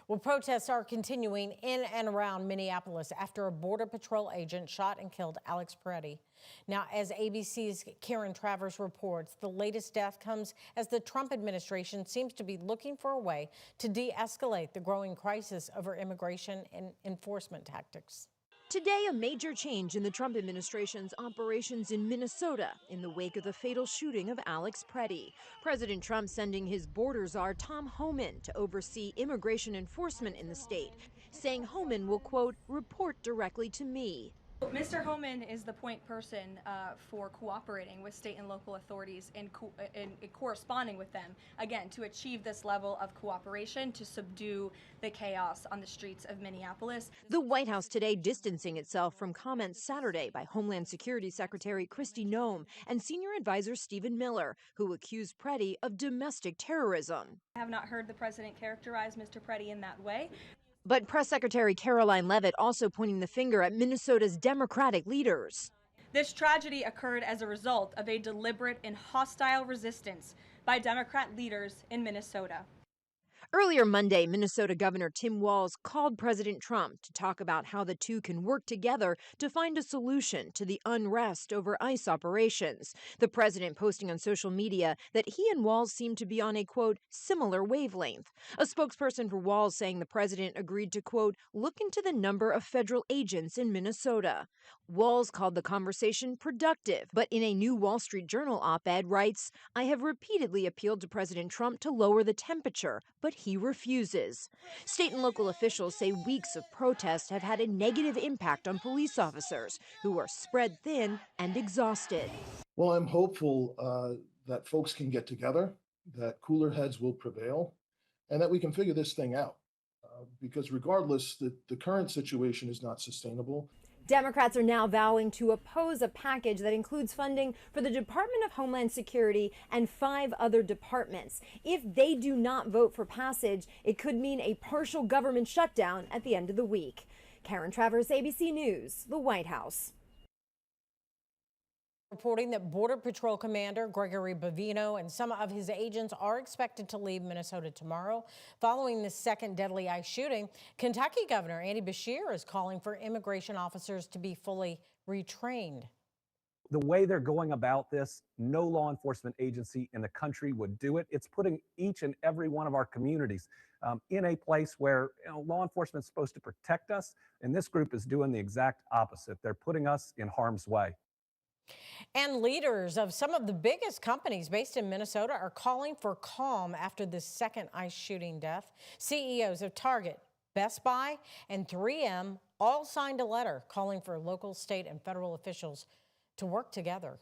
Well, protests are continuing in and around Minneapolis after a Border Patrol agent shot and killed Alex Pretti. Now, as ABC's Karen Travers reports, the latest death comes as the Trump administration seems to be looking for a way to de-escalate the growing crisis over immigration and enforcement tactics. Today, a major change in the Trump administration's operations in Minnesota in the wake of the fatal shooting of Alex Pretti. President Trump sending his border czar Tom Homan to oversee immigration enforcement in the state, saying Homan will, quote, report directly to me. Mr. Homan is the point person for cooperating with state and local authorities and corresponding with them, again, to achieve this level of cooperation to subdue the chaos on the streets of Minneapolis. The White House today distancing itself from comments Saturday by Homeland Security Secretary Kristi Noem and senior advisor Stephen Miller, who accused Pretti of domestic terrorism. I have not heard the president characterize Mr. Pretti in that way. But Press Secretary Caroline Leavitt also pointing the finger at Minnesota's Democratic leaders. This tragedy occurred as a result of a deliberate and hostile resistance by Democrat leaders in Minnesota. Earlier Monday, Minnesota Governor Tim Walz called President Trump to talk about how the two can work together to find a solution to the unrest over ICE operations. The president posting on social media that he and Walz seem to be on a, quote, similar wavelength. A spokesperson for Walz saying the president agreed to, quote, look into the number of federal agents in Minnesota. Walz called the conversation productive, but in a new Wall Street Journal op-ed writes, I have repeatedly appealed to President Trump to lower the temperature, but he refuses. State and local officials say weeks of protests have had a negative impact on police officers who are spread thin and exhausted. Well, I'm hopeful that folks can get together, that cooler heads will prevail, and that we can figure this thing out. Because regardless, the current situation is not sustainable. Democrats are now vowing to oppose a package that includes funding for the Department of Homeland Security and 5 other departments. If they do not vote for passage, it could mean a partial government shutdown at the end of the week. Karen Travers, ABC News, the White House. Reporting that Border Patrol Commander Gregory Bavino and some of his agents are expected to leave Minnesota tomorrow. Following this second deadly ICE shooting, Kentucky Governor Andy Beshear is calling for immigration officers to be fully retrained. The way they're going about this, no law enforcement agency in the country would do it. It's putting each and every one of our communities in a place where law enforcement is supposed to protect us, and this group is doing the exact opposite. They're putting us in harm's way. And leaders of some of the biggest companies based in Minnesota are calling for calm after this second ICE shooting death. CEOs of Target, Best Buy, and 3M all signed a letter calling for local, state, and federal officials to work together.